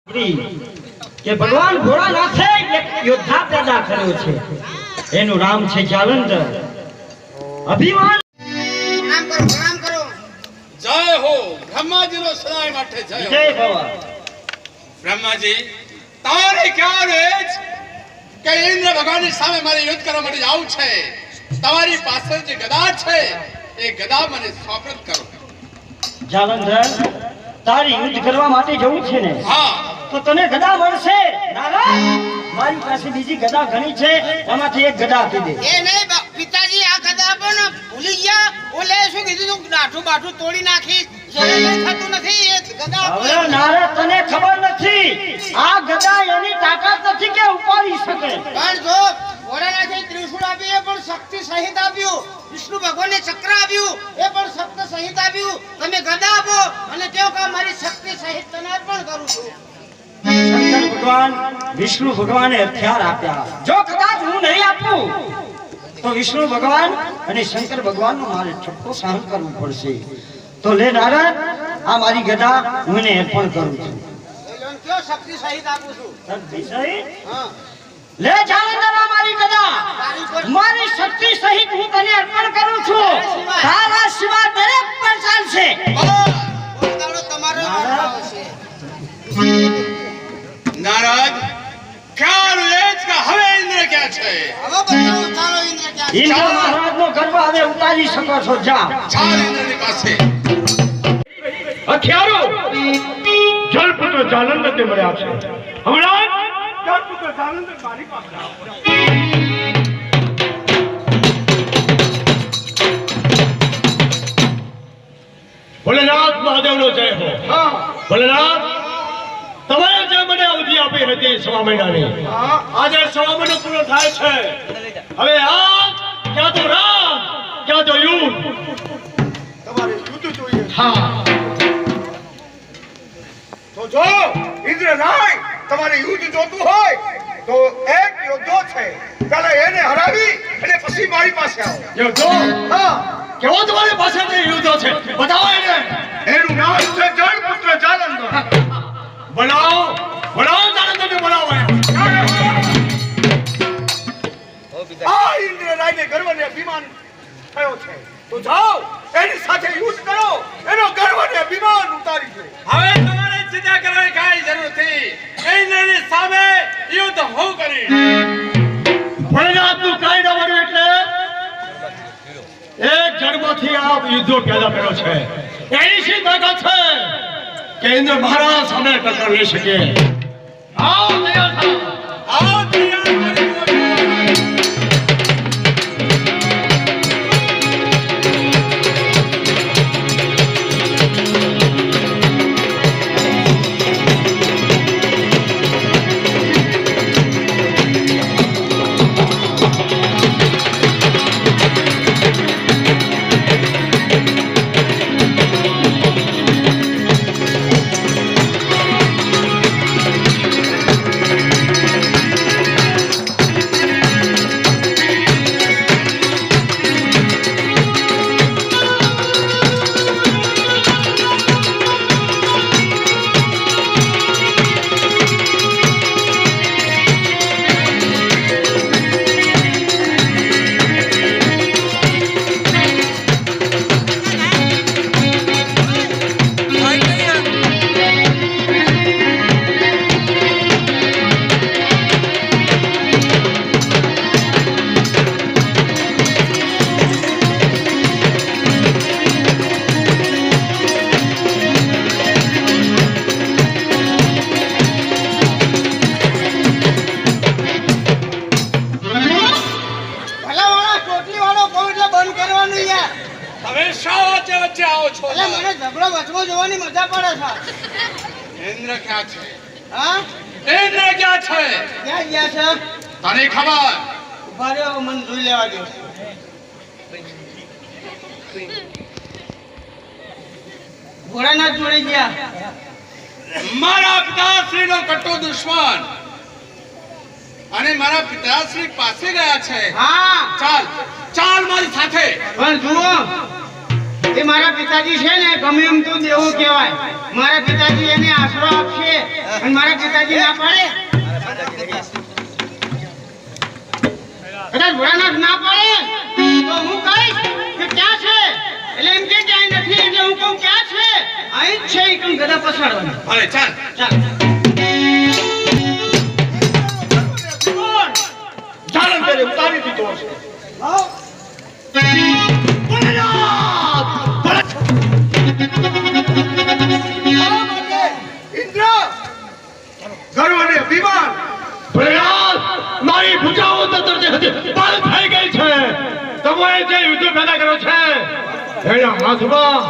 કે ભગવાન ભોળાનાથે એક યોદ્ધા પેદા કર્યો છે, એનું નામ છે જાલંધર. અભિમાન પ્રણામ કરો. જય હો બ્રહ્માજીનો સદાય માટે જય જય ભવા. બ્રહ્માજી, તારે ક્યાં રેજ કે ઇન્દ્ર ભગવાનની સામે મારે યુદ્ધ કરવા માટે જાવું છે. તમારી પાસે જે ગદા છે એ ગદા મને સ્વાગત કરો. જાલંધર, તારી યુદ્ધ કરવા માટે જવું છે ને? હા. તો તને ગદા મળશે. નારાયણ, મારી પાસે બીજી ગદા ઘણી છે, એમાંથી એક ગદા આપી દે. એ નહીં પિતાજી, આ ગદા પણ ભૂલી ગયા. ઓલે શું કીધું તું, દાઠું બાઠું તોડી નાખી. જરે કઈ થતું નથી. એ ગદા હવે નારદ, તને ખબર નથી, આ ગદા એની તાકાત નથી કે ઉપાડી શકે. પણ જો ભોળાનાથે ત્રિશૂળ આપ્યું, એ પણ શક્તિ સહિત આપ્યું. વિષ્ણુ ભગવાને ચક્ર આપ્યું, એ પણ શક્તિ સહિત આપ્યું. તમે ગદા આપો અને તેઓ કા મારી શક્તિ સહિત તને અર્પણ કરું છું. શંકર ભગવાન, વિષ્ણુ ભગવાને હથિયાર આપ્યા. જો કદાચ હું નહીં આપું તો વિષ્ણુ ભગવાન અને શંકર ભગવાનનો મારે છઠ્ઠો સહન કરવું પડશે. તો લે નારદ, આ મારી ગદા હું એને અર્પણ કરું છું. કયો શક્તિ સહિત આપું છું. શક્તિ સહિત? હા, લે જાલંધર, આ મારી ગદા મારી શક્તિ સહિત હું તને અર્પણ કરું છું. તારા સિવાય દરેક પર ચાલશે. બોલતાડો તમારો ભાવ છે. નારદ, ખ્યાલ રેજ કે હવે ઇન્દ્ર ક્યાં છે? હવે બતાવો તારો ઇન્દ્ર ક્યાં છે. ઇન્દ્ર મહારાજનો ગર્વ હવે ઉતારી શકો છો. જા. ચાલ ઇન્દ્રની પાસે. હથિયારો જલપુત્ર જાલંધરને મળ્યા છે. હમણાં જલપુત્ર જાલંધર મારી પાસે આવો. ભોલેનાથ મહાદેવનો જય હો. ભોલેનાથ, તમે જે મને અવધિ આપી હતી 6 મહિનાની, આજે 6 મહિનો પૂરો થાય છે. હવે આ ક્યાં તો રામ, ક્યાં તો યુદ્ધ. તમારે યુદ્ધ જોઈએ. હા, તો જો ઇન્દ્રરાય તમારે યુદ્ધ જોતું હોય તો એક યોદ્ધો છે, પહેલા એને હરાવી અને પછી મારી પાસે આવો. યોદ્ધો? હા, કેવો તમારી પાસે જે યુદ્ધો છે બતાવો એને. એનું નામ છે જળપુત્ર જાલંધર. બોલાવો, બોલાવો જાલંધરને, બોલાવો. આ ઇન્દ્રરાયને ગર્વને અભિમાન થયો છે, તો જાઓ એની સાથે યુદ્ધ કરો, એનો ગર્વને અભિમાન ઉતારી દો. હવે તમારે ચિંતા કરવાની કાંઈ જરૂર નથી. ઇન્દ્રની સામે યુદ્ધ હું કરીશ. ભોલેનાથનું કાંઈ ન બન્યું એટલે એક જન્મથી આ યુદ્ધો પેદા કર્યો છે. એની શી તાકાત છે કે ઇન્દ્ર મહારાજ સામે ટક્કર લઈ શકે? આવો તૈયાર થાઓ. આવો તૈયાર કરી દો. તમે શા વચ્ચે વચ્ચે આવો છો? એટલે મને ઝઘડો વચમાં જોવાની મજા પડે છે. ઇન્દ્ર ક્યાં છે? હા, ઇન્દ્ર ક્યાં છે? ક્યાં ગયા છે? તને ખબર? ઉભા રહ્યો, મને જોઈ લેવા દો. ભોળાનાથ જોડે ગયા. મારા પિતાશ્રીનો કટ્ટો દુશ્મન અને મારા પિતાશ્રી પાસે ગયા છે. હા, ચાલ ચાલ મારી સાથે. પણ જુઓ, એ એ મારા પિતાજી છે ને ગમે એમ તું દેવું કહેવાય. મારા પિતાજી એને આશરો આપશે અને મારા પિતાજી ના પાડે કદાચ ભોળાનાથ ના પાડે તો હું કહીશ કે ક્યાં છે એટલે એમ કે ક્યાંય નથી એટલે હું કહું ક્યાં છે અહીં જ છે એ કહું ગદા પછાડવાની. અરે ચાલ ચાલ જાલંધરે ઉતારી દીધો હશે. ઇન્દ્ર ગર્વ અને અભિમાન ભોલેનાથ, મારી ભુજાઓ તો તરતી બંધ થઈ ગઈ છે. તમે જે યુદ્ધ પેદા કરો છે એના હાથમાં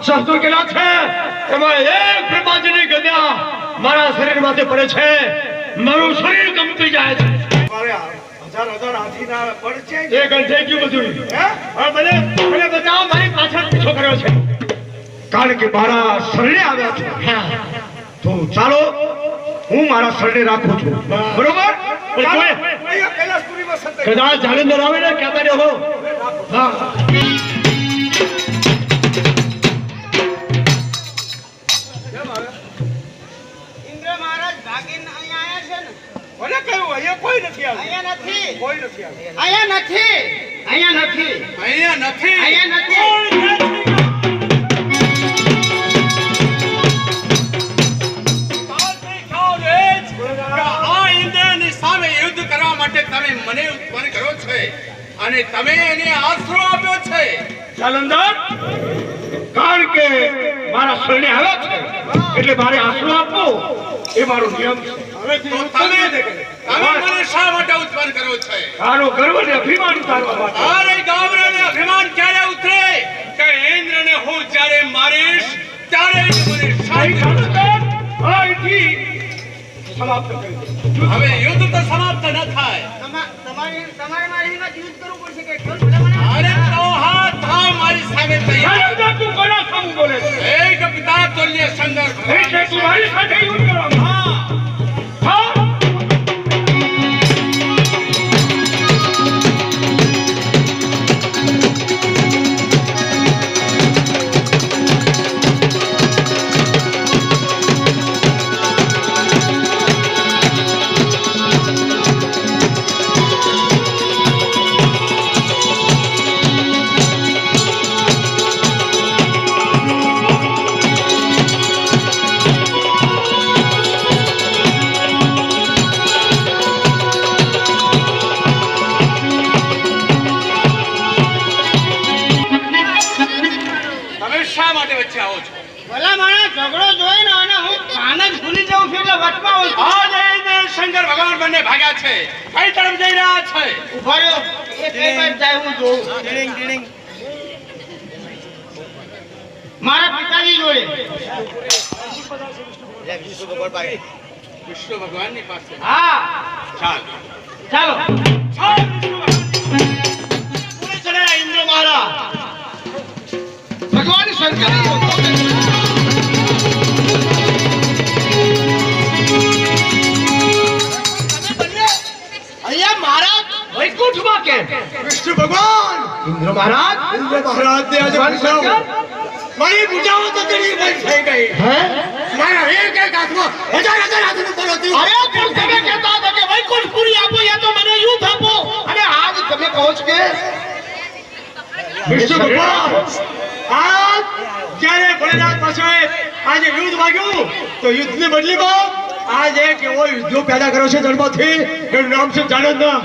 શસ્ત્રો કેટલા છે? તમે એક બ્રહ્માજીની ગદા મારા શરીરમાંથી પડે છે, મારું શરીર કંપી જાય છે. મારે હજાર હાથીના બળ છે એ ગંઠે ગયું બધું. હે? હવે મને બતાવો, મારી પાછળ પીછો કર્યો છે. કારણ કે મારા શરણે આવ્યા છે. તો ચાલો, હું મારા શરણે રાખું છું, બરોબર? પણ કોઈ અહીંયા કૈલાસપુરીમાં સંતાઈ કદાચ જાલંધર આવે ને કહેતા રહો. હા, ઇન્દ્ર મહારાજ ભાગીને અહીંયા આયા છે ને? મને કહ્યું અહીંયા કોઈ નથી આવ્યું. અહીંયા નથી કોઈ નથી આવ્યું. અહીંયા નથી અહીંયા નથી અહીંયા નથી અહીંયા નથી આ ઇન્દ્રની સામે યુદ્ધ કરવા માટે તમે મને ઉત્પન્ન કર્યો છે અને તમે એને આશરો આપ્યો છે. જાલંધર, કારણ કે મારા શરણે આવ્યા છે એટલે મારે આશરો આપવો એ મારો નિયમ છે. તો તમે મને શા માટે ઉત્પન્ન કર્યો છે? આનો ગર્વ ને અભિમાન ઉતારવા માટે. અરે ગામડાને અભિમાન ક્યારે ઉતરે કે ઇન્દ્રને હું જ્યારે મારીશ ત્યારે જ મને શાંતિ મળશે. અહીંથી સમાપ્ત કરી દો. હવે યુદ્ધ તો સમાપ્ત ન થાય. તમારે મારી હિંમત યુદ્ધ કરવું પડશે કે કેમ ભલે મને અરે તો હાથ થાવ મારી સામે તૈયાર. જાલંધર, તું કોના સામું બોલે છે? એક પિતા તુલ્ય સંઘર્ષ. એટલે તું મારી સાથે યુદ્ધ કરવા માંગે? હા? તમે શા માટે વચ્ચે આવો છો? ભલા માણસ ઝઘડો જોઈ ને અને હું કાન જ ભૂલી જાઉં છું એટલે વચમાં આવું છું. આ જઈને શંકર ભગવાન બંને ભાગ્યા છે. કઈ તરફ જઈ રહ્યા છે? ઉભા રહ્યો એ કઈ બાજુ જાય હું જોઉં. મારા પિતાજી જોડે વિષ્ણુ ભગવાનની પાસે. હા ચાલ ચાલો ચાલ વિષ્ણુ ભગવાન. પૂરે ચડ્યા ઇન્દ્ર મહારાજ. ભગવાન શંકર અહીંયા મહારાજ વૈકુંઠમાં કેમ? વિષ્ણુ ભગવાન ઇન્દ્ર મહારાજ, ઇન્દ્ર મહારાજને આજે ભગવાન શંકર? મારી ભુજાઓ તો તેની બંધ થઈ ગઈ. હે? મારા એક હાથમાં હજાર હાથનું બળ હતું. અરે પણ તમે કહેતા હતા કે વૈકુંઠપુરી આપો યા તો મને યુદ્ધ આપો, અને આજ તમે કહો છો કે વિષ્ણુ ભગવાન આજ જ્યારે ભોલેનાથ પાસે આજે યુદ્ધ વાગ્યું તો યુદ્ધની બદલીમાં આજ એક એવો યુદ્ધ પેદા કર્યો છે જન્મથી, એનું નામ છે જાલંધર.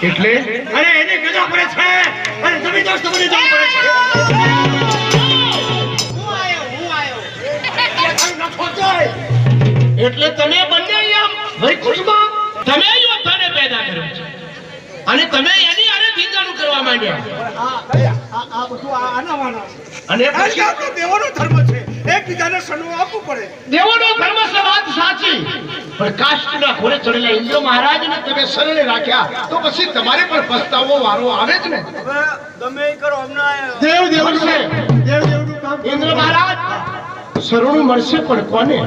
એટલે અને એની ગદા પડે છે અને તમે દોસ્તો બની જવું પડે છે. હું આવ્યો એટલે તમે બંને અહીંયા વૈકુંઠમાં તમે યોદ્ધાને પેદા કર્યો છે અને તમે એની આરે ભીંગાણું કરવા માંડ્યા. આ બધું આના વાના છે. અને કારણ કે પછી આપણો દેવોનો ધર્મ છે, એકબીજાને સન્માન આપવું પડે. દેવોનો ધર્મ છે, વાત સાચી, પણ કાષ્ટના ઘોડે ચડેલા ઇન્દ્ર મહારાજને તમે શરણે રાખ્યા તો પછી તમારે પણ પસ્તાવો વારો આવે જ ને. હવે તમે કરો હમણાં દેવનું છે. દેવનું કામ ઇન્દ્ર મહારાજ શરણું મળશે પણ કોને?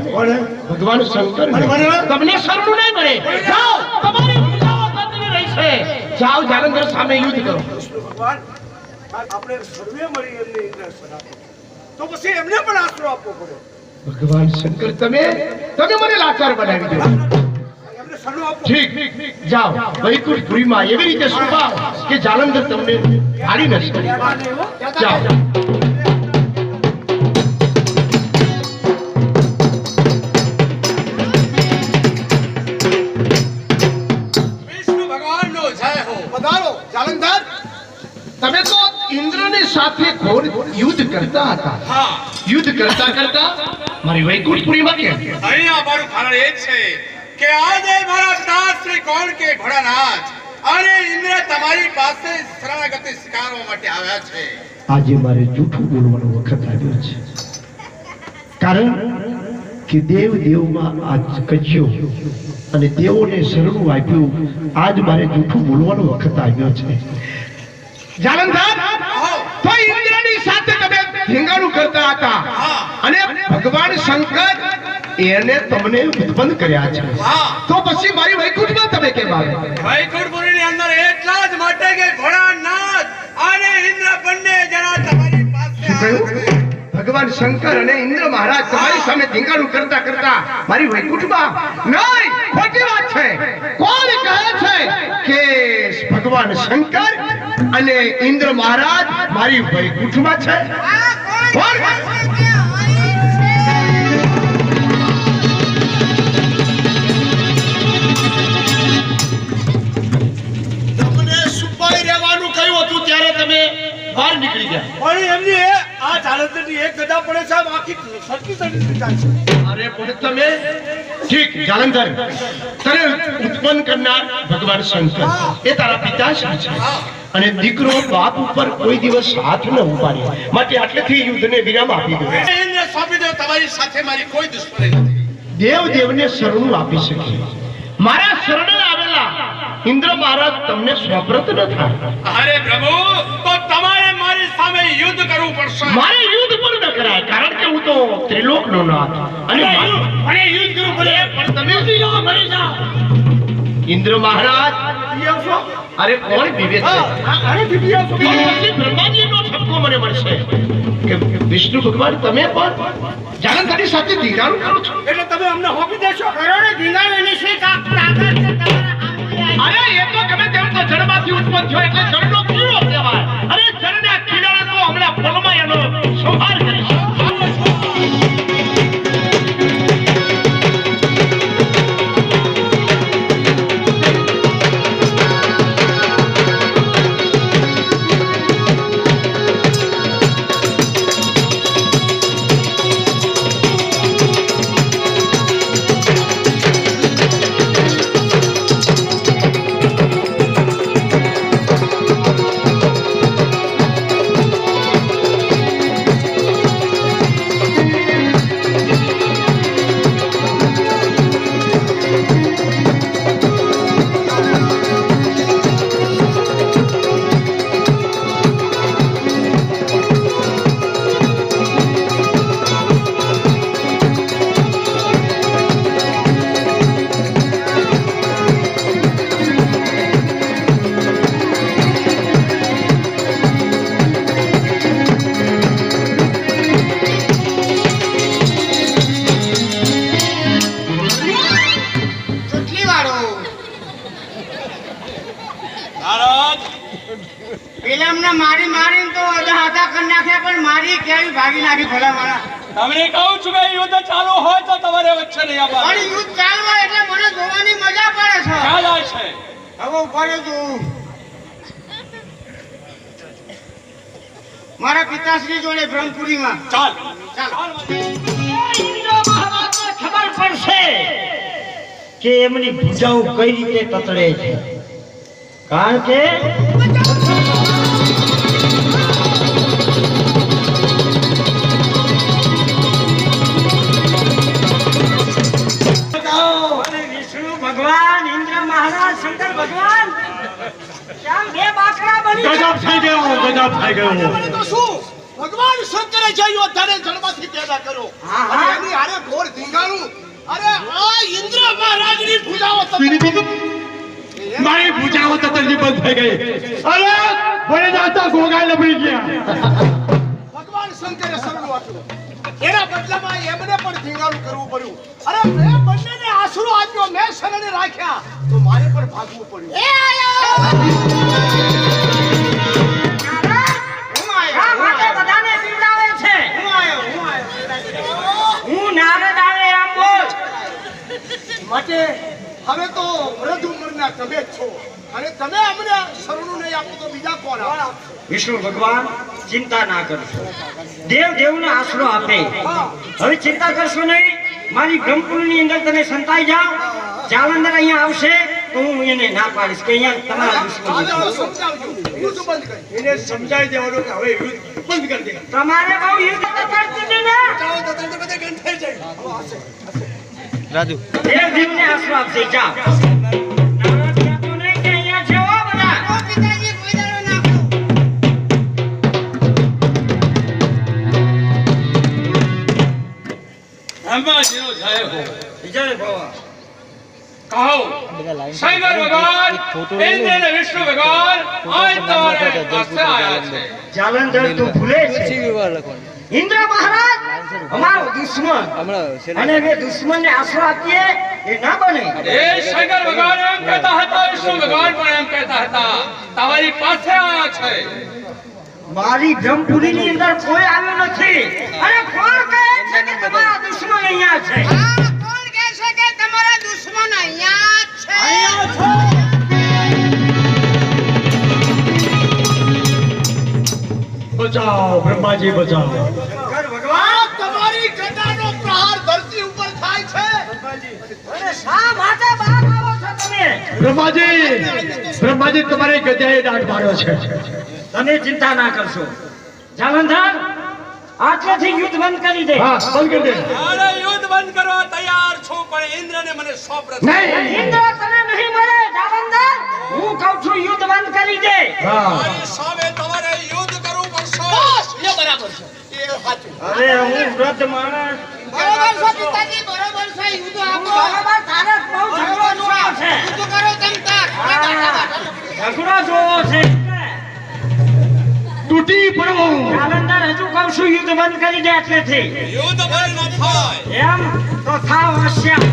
ભગવાન શંકર. તમને શરણું નહીં મળે. જાઓ, તમારી પૂજાઓ થતી રહેશે. જાઓ, જાલંધર સામે યુદ્ધ કરો. ભગવાન આપણે સર્વે મળી એમને ઇન્દ્ર સલાહ તો પછી એમને પણ આશરો આપવો પડે. ભગવાન શંકર તમે મને લાચાર બનાવી દો. એમને સલ્લો આપવો. ઠીક જાઓ વૈકુંઠપુરીમાં એવી રીતે સુભાવ કે જાલંધર તમને હારી ન શકે. જાઓ. વિષ્ણુ ભગવાનનો જય હો. પધારો જાલંધર. તમે તો ઇન્દ્રની સાથે ઘોર યુદ્ધ કરતા હતા. હા, યુદ્ધ કરતા કરતા મારી વૈકુંઠપુરીમાં કેમ? અહીંયા અમારું કારણ એ છે કે આજે મારા પિતા શ્રી કોણ કે ઘોડાનાથ અને ઇન્દ્ર તમારી પાસે શરણાગતિ સ્વીકારવા માટે આવ્યા છે. આજે મારે જૂઠું બોલવાનો વખત આવ્યો છે. કારણ કે દેવમાં આજ કચ્યો અને દેવોને શરણું આપ્યું. આજ મારે જૂઠું બોલવાનો વખત આવ્યો છે. જાલંધર તો ઇન્દ્રની સાથે તમે ધીંગાણું કરતા હતા અને ભગવાન શંકર એને તમને ઉત્પન્ન કર્યા છે. હા, તો પછી મારી વૈકુંઠમાં તમે કેમ આવ્યા? વૈકુંઠપુરીની અંદર એટલા જ માટે કે ઘોડાનાથ અને ઇન્દ્ર બંને જણા તમારી પાસે શું આવ્યા કહ્યું? છે. ભગવાન શંકર અને ઇન્દ્ર મહારાજ તમારી સામે ધીંગાણું કરતા કરતા મારી વૈકુંઠમાં? નહીં, ખોટી વાત છે. કોણ કહે છે કે ભગવાન શંકર અને ઇન્દ્ર મહારાજ મારી વૈકુંઠમાં છે? કોણ? તમને છુપાઈ રહેવાનું કહ્યું હતું ત્યારે તમે બહાર નીકળી ગયા. પણ એમની આ જાલંધરની એક ગદા પડે છે, આમ આખી સરકી સરકી જાય છે. અરે પણ તમે ઠીક જાલંધર તને ઉત્પન્ન કરનાર ભગવાન શંકર એ તારા પિતાશ્રી છે અને દીકરો બાપ ઉપર કોઈ દિવસ હાથ ન ઉપાડ્યો. માટે આટલેથી યુદ્ધને વિરામ આપી દો. ઇન્દ્ર સોંપી દો. તમારી સાથે મારી કોઈ દુશ્મની નથી. દેવને શરણું આપી શકે. મારા શરણે આવેલા ઇન્દ્ર મહારાજ તમને સ્વપ્રત ન થાય. અરે પ્રભુ, તો તમારે મારી સામે યુદ્ધ કરવું પડશે. મારે યુદ્ધ પણ ન કરાય, કારણ કે હું તો ત્રિલોકનો નાથ અને યુદ્ધ કરવું પડે. પણ તમે મરી જાઓ. ઇન્દ્ર મહારાજ અરે કોણ વિવેક છે? પછી બ્રહ્માજીનો ઠપકો મને મળશે કે વિષ્ણુ ભગવાન તમે પણ જાલંધરની સાથે ધીંગાણું કરો છો. એટલે તમે અમને હોપી દેશો? કરોડે ધીંગાણું એની શી તાકાત છે તમારા આંગળીએ? અરે એ તો ગમે તેમ તો જળમાંથી ઉત્પન્ન થયો એટલે જળનો કીડો કહેવાય. અરે જળના કીડાને તો હમણાં પલમાં એનો સંહાર કરીશ. પેલામને મારી મારીને તો અડધા હાથા કરી નાખ્યા, પણ મારી કેવી ભાગી નાખી ભલા મારા. તમને કહું છું કે યુદ્ધ ચાલુ હોય તો તમારે વચ્ચે નહીં આવવાનું. પણ યુદ્ધ ચાલવા એટલે મને જોવાની મજા પડે છે. ખ્યાલ આવે છે. હવે ઉપર જોઉં મારા પિતાશ્રી જોડે બ્રહ્મપુરીમાં. ચાલ ચાલ. ખબર પડશે કે એમની ભૂજાઓ કઈ રીતે તતડે છે. કારણ કે વિષ્ણુ ભગવાન, ઇન્દ્ર મહારાજ, શંકર ભગવાન કેમ બે બાકડા બની ગજબ થઈ ગયો, ગજબ થઈ ગયો. તો શું ભગવાન શંકરે જે યોદ્ધાને જન્મથી પેદા કર્યો અને એની હારે ઘોર ધીંગાણું. અરે આ ઇન્દ્ર મહારાજની ભુજાઓ મારી ભૂજાઓ તતડની બંધ થઈ ગઈ. અરે ભલે જાતા ગોગા લપડી ગયા. ભગવાન શંકરે શરણું આશરો. એના બદલામાં એમને પણ ધીંગાણું કરવું પડ્યું. અરે મેં બંનેને આશરો આપ્યો, મેં શરણે રાખ્યા, તો મારે પણ ભાગવું પડ્યું. એ આયો આ માટે બધાને બિરદાવે છે. હું નારદ આવે આમ બોલ. માટે હવે તો વૃદ્ધ ઉંમરના તમે જ છો, અને તમે અમને શરણું નહીં આપો તો બીજા કોણ આપે? વિષ્ણુ ભગવાન ચિંતા ના કરશો. દેવ દેવનો આશરો આપે. હવે ચિંતા કરશો નહીં. મારી બ્રહ્મપુરની અંદર તમે સંતાઈ જાઓ. જાલંધર અહીંયા આવશે તો હું એને ના પાડીશ કે અહીંયા તમારા દુશ્મન હવે છે. સમજાવજો, યુદ્ધ બંધ કરી. એને સમજાવી દેવાનું કે હવે યુદ્ધ બંધ કરી દે. તમારે બહુ યુદ્ધ તો કરતી નહીં ને. દેવ દેવને આશરો આપશે. જાઓ. નારાજ થતો નહીં કે અહીંયા છે હો બધા. ઓ પિતાજી કોઈ દાડો નાખો. બ્રહ્માજીનો જય હો. જય ભવા. કહો શંકર ભગવાન ઇન્દ્ર અને વિષ્ણુ ભગવાન આજ તમારે પાસે આવ્યા છે. જાલંધર તું ભૂલે છે. ઇન્દ્ર મહારાજ અમારો દુશ્મન, અને અમે દુશ્મનને આશરો આપીએ એ ના બને. એ શંકર ભગવાન એમ કહેતા હતા, વિષ્ણુ ભગવાન પણ એમ કહેતા હતા, તમારી પાસે આવ્યા છે. મારી બ્રહ્મપુરીની અંદર કોઈ આવ્યું નથી. અને કોણ કહે છે કે તમારા દુશ્મન અહીંયા છે? આ કોણ કહે છે કે તમારા દુશ્મન અહીંયા જ છે? બચાવો બ્રહ્માજી, બચાવો. આ તમારી ગદાનો પ્રહાર ધરતી ઉપર થાય છે. અને શા માટે બહાર આવો છો તમે? બ્રહ્માજી તમારી ગજાએ દાંત માર્યો છે. તમે ચિંતા ના કરશો. જાલંધર આજથી યુદ્ધ બંધ કરી દે. હા, બંધ કરી દે. અરે યુદ્ધ બંધ કરવા તૈયાર છું, પણ ઇન્દ્રને મને સોંપ નહીં. ઇન્દ્ર તને નહીં મળે જાલંધર. હું કહું છું યુદ્ધ બંધ કરી દે. હા. મારી સામે તમારે યુદ્ધ કરવું પડશે. એ બરાબર છે, એ સાચું. અરે હું વૃદ્ધ માણસ. બરોબર છે પિતાજી, બરોબર છે. યુદ્ધ આપો. બરાબર, તારે બહુ ઝઘડો જોવો છે. યુદ્ધ કરો તમ તાર. ઝઘડો જોવો છે. તૂટી પડવો. જાલંધર હજુ કહું છું યુદ્ધ બંધ કરી દે એટલેથી. યુદ્ધ બંધ ન થાય. એમ તો થાવ હોશિયાર.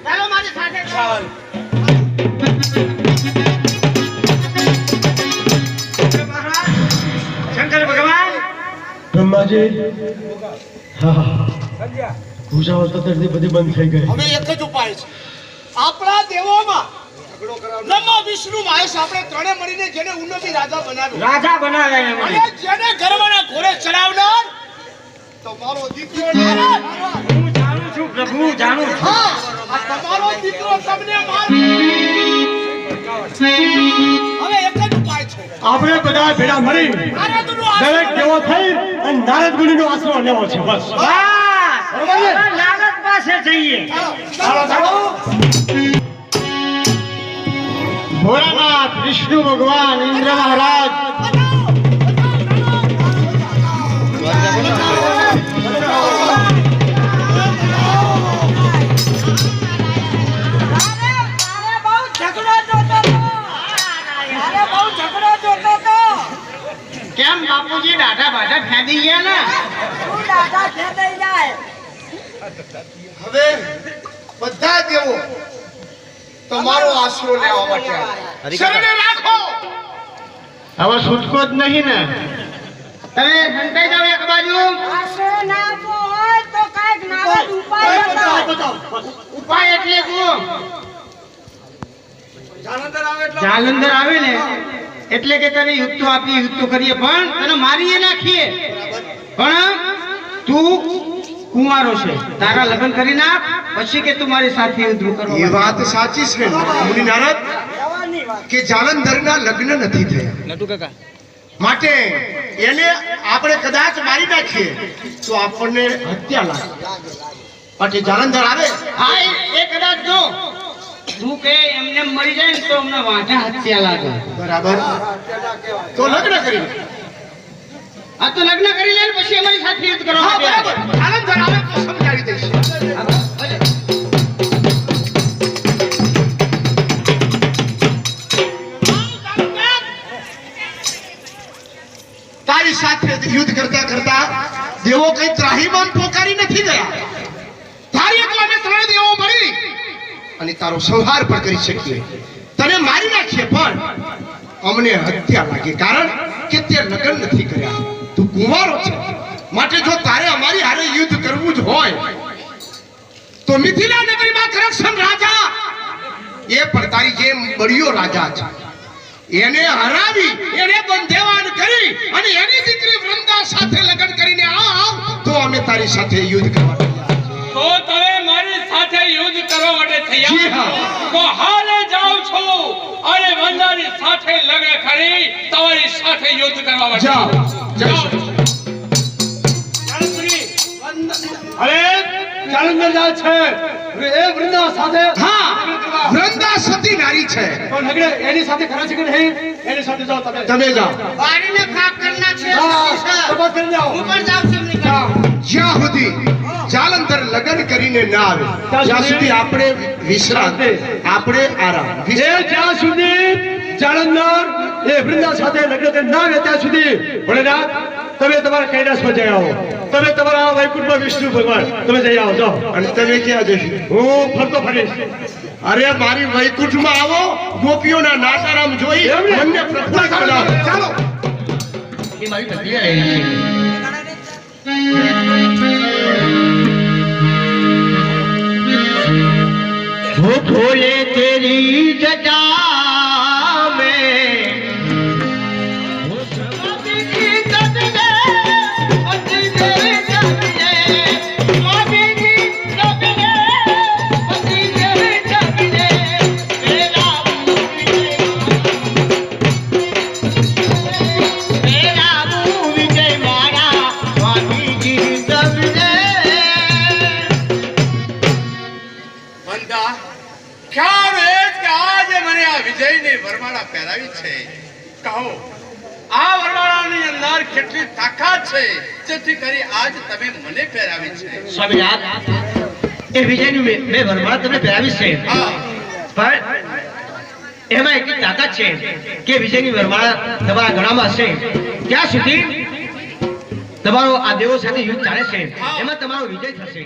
ચાલો મારી સાથે ચાલ. શંકર ભગવાન બ્રહ્માજી, હા, પૂજાઓ તો બધી બંધ થઈ ગઈ. હવે એક જ ઉપાય છે. આપણા દેવોમાં બ્રહ્મા વિષ્ણુ મહેશ આપણે ત્રણે મળીને જેને ઉન્નતિ રાજા બનાવ્યો, રાજા બનાવે એમ. અને જેને ગર્વના ઘોડે ચડાવનાર તો મારો દીકરો નારદ. હું જાણું છું પ્રભુ, જાણું છું. હા, આ તમારો દીકરો તમને માર. હવે એક જ ઉપાય છે. આપણે બધા ભેળા મળી નારદનો દરેક દેવો થઈ અને નારદ મુનિનો આશરો લેવો છે. બસ. બસ હવે નારદ પાસે જઈએ. ભોળાનાથ, વિષ્ણુ ભગવાન, ઇન્દ્ર મહારાજ, કેમ બાપુજી દાઢા બાઢા ફેંદી ગયા ને? હવે બધા દેવો તમારો આશરો લેવા માટે આવ્યા. શરણે રાખો. હવે છૂટકો જ નહીં ને. તમે સંતાઈ જાવ એક બાજુ. ઉપાય એટલે શું? જાલંધર આવે ને એટલે કે તને યુદ્ધ તો આપીએ, યુદ્ધ તો કરીએ, પણ તને મારીએ નાખીએ, પણ તું કુંવારો છે, તારા લગ્ન કરી નાખ, પછી કે તું મારી સાથે યુદ્ધ કરવા. એ વાત સાચી છે મુનિ નારદ કે જાલંધરના લગ્ન નથી થયા, માટે એને આપણે કદાચ મારી નાખીએ તો આપણને હત્યા લાગે. માટે જાલંધર આવે હા એ કદાચ જો તું કે એમને મરી જાય ને તો અમને વાંઢા હત્યા લાગે. બરાબર, તો લગ્ન કરી આ તો લગ્ન કરી લે ને પછી અમારી સાથે યુદ્ધ કરવા. હા બરાબર, જાલંધર આવે તો સમજાવી દઈશ. તારી સાથે યુદ્ધ કરતા કરતા દેવો કઈ ત્રાહિમામ પોકારી નથી ગયા. તારી એટલે અમે ત્રણ દેવો મળી અને તારો સંહાર પણ કરી શકીએ, તને મારી નાખીએ, પણ અમને હત્યા લાગે, કારણ કે તે લગ્ન નથી કર્યા, તું કુંવારો છે. માટે જો તારે અમારી હારે યુદ્ધ કરવું જ હોય તો મિથિલા નગરીમાં કરક્ષણ રાજા, એ પણ તારી જેમ બળિયો રાજા છે, એને હરાવી, એને બંધેવાન કરી અને એની દીકરી વૃંદા સાથે લગ્ન કરીને આવ તો અમે તારી સાથે યુદ્ધ કરવા તૈયાર છીએ. તો તમે મારી સાથે યુદ્ધ કરવા માટે જી તૈયાર હા. તો હાલે જાઉં છું અને વંદાની સાથે લગ્ન કરી તમારી સાથે યુદ્ધ કરવા માટે જાઓ, જાઓ. અરે જાલંધર જાય છે એ વૃંદા સાથે. હા, વૃંદા સતી નારી છે. તો લગ્ન એની સાથે કરે છે કે નહીં? એની સાથે જાઓ તમે. તમે જાઓ. બારીને ખાક કરી નાખશે. હા, તપાસ કરી જાઓ. હું પણ જાઉં છું એમની પાસે. જ્યાં સુધી જાલંધર લગ્ન કરીને ના આવે ત્યાં સુધી આપણે વિશ્રાંત, આપણે આરામ. એ જ્યાં સુધી જાલંધર એ વૃંદા સાથે લગ્ન કરીને ના આવે ત્યાં સુધી ભોળેનાથ તમે તમારા કૈલાસમાં જઈ આવો, તમે તમારા વૈકુંઠમાં વિષ્ણુ ભગવાન તમે જઈ આવો. જાઓ. અને તમે ક્યાં જશો? હું ફરતો ફરીશ. અરે મારી વૈકુંઠમાં આવો, ગોપીઓના નાતારામ જોઈ મનને પ્રફુલ્લિત બનાવો. ચાલો. એ મારી પ્રક્રિયા રહી છે. वो भोले तेरी जटा में वो समाधि की तट में पति दे जग ने स्वामी की तट में पति दे जग ने तेरा विजय मारा स्वामी की तट ने. વંદા, ખ્યાલ એ જ કે આજે મને આ વિજયની વરમાળા પહેરાવી છે. કહો આ વરમાળાની અંદર કેટલી તાકાત છે જેથી કરી આજ તમે મને પહેરાવી છે? સ્વામિનાથ, એ વિજયની મેં વરમાળા તમને પહેરાવી છે, હા, પણ એમાં એટલી તાકાત છે કે વિજયની વરમાળા તમારા ગળામાં હશે ત્યાં સુધી તમારો આ દેવો સાથે યુદ્ધ ચાલે છે, એમાં તમારો વિજય થશે.